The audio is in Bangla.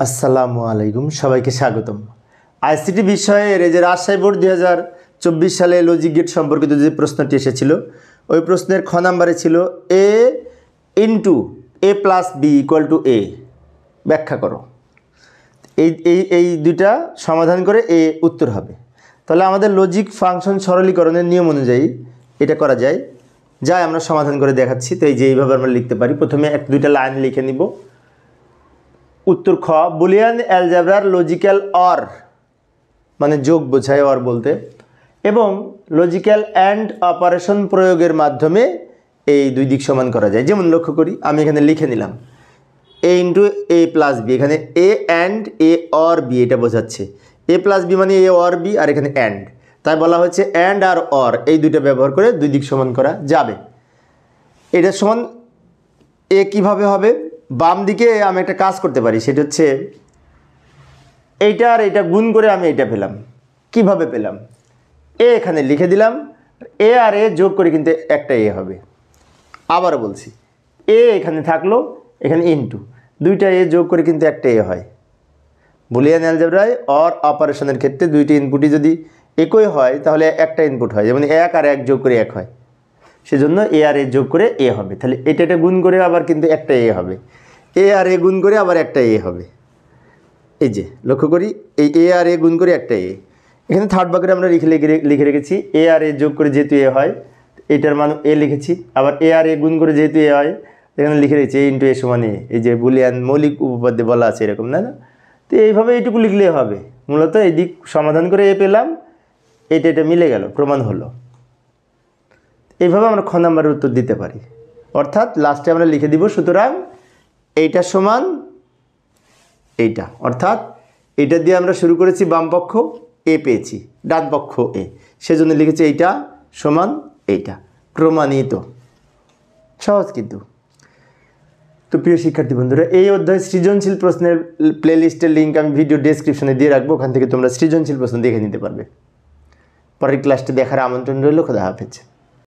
আসসালামু আলাইকুম, সবাইকে স্বাগতম। আইসিটি বিষয়ের এই যে রাজশাহী বোর্ড 2024 সালে লজিক গেট সম্পর্কিত যে প্রশ্নটি এসেছিল, ওই প্রশ্নের খ নাম্বারে ছিল a into a plus B equal to a। ব্যাখ্যা করো। এই দুইটা সমাধান করে এ উত্তর হবে। তাহলে আমাদের লজিক ফাংশন সরলীকরণের নিয়ম অনুযায়ী এটা করা যায়, যাই আমরা সমাধান করে দেখাচ্ছি। তো এই যে এইভাবে আমরা লিখতে পারি। প্রথমে দুইটা লাইন লিখে নিব। উত্তর খ, বুলিয়ান অ্যালজেব্রার লজিক্যাল অর মানে যোগ বোঝায় অর বলতে, এবং লজিক্যাল অ্যান্ড অপারেশন প্রয়োগের মাধ্যমে এই দুই দিক সমান করা যায়। যেমন লক্ষ্য করি, আমি এখানে লিখে নিলাম এ ইন্টু এ প্লাস বি। এখানে এ অ্যান্ড এ অর বি এটা বোঝাচ্ছে। এ প্লাস বি মানে এ অর বি, আর এখানে অ্যান্ড, তাই বলা হচ্ছে অ্যান্ড আর অর এই দুইটা ব্যবহার করে দুই দিক সমান করা যাবে। এটা সমান এ কিভাবে হবে? বাম দিকে আমি একটা কাজ করতে পারি, সেটা হচ্ছে এইটা আর এইটা গুণ করে আমি এটা পেলাম। কিভাবে পেলাম? এ এখানে লিখে দিলাম, এ আর এ যোগ করে কিন্তু একটা এ হবে। আবারও বলছি, এ এখানে থাকলো, এখানে ইনটু দুইটা এ যোগ করে কিন্তু একটা এ হয়। বুলিয়ান অ্যালজেব্রায় অর অপারেশনের ক্ষেত্রে দুইটি ইনপুটই যদি একই হয় তাহলে একটা ইনপুট হয়, যেমন 1 আর 1 যোগ করে 1 হয়, সেজন্য এ আর এ যোগ করে এ হবে। তাহলে এটা গুণ করে আবার কিন্তু একটা এ হবে, এ আর এ গুণ করে আবার একটা এ হবে। এই যে লক্ষ্য করি, এই এ আর এ গুণ করে একটা এ। এখানে থার্ড বাক্যে আমরা লিখে রেখেছি এ আর এ যোগ করে যেহেতু এ হয়, এটার মান এ লিখেছি। আবার এ আর এ গুণ করে যেহেতু এ হয়, এখানে লিখে রেখেছি এ ইন্টু এ সমান এ। এই যে বুলিয়ান মৌলিক উপপাদ্যে বলা আছে এরকম, না? তো এইভাবে এইটুকু লিখলে হবে। মূলত এই দিক সমাধান করে এ পেলাম, এটা মিলে গেল, প্রমাণ হলো। এইভাবে আমরা খ নাম্বারের উত্তর দিতে পারি। অর্থাৎ লাস্টে আমরা লিখে দিব সুতরাং এইটা সমান এইটা। অর্থাৎ এইটা দিয়ে আমরা শুরু করেছি, বাম পক্ষ এ পেয়েছি, ডান পক্ষ এ, সেজন্য লিখেছি এইটা সমান এইটা। প্রমাণিত। সহজ কিন্তু। তো প্রিয় শিক্ষার্থী বন্ধুরা, এই অধ্যায় সৃজনশীল প্রশ্নের প্লেলিস্টের লিঙ্ক আমি ভিডিও ডেসক্রিপশনে দিয়ে রাখবো। ওখান থেকে তোমরা সৃজনশীল প্রশ্ন দেখে নিতে পারবে। পরের ক্লাসটি দেখার আমন্ত্রণ রইল। খোদা হাফেজ।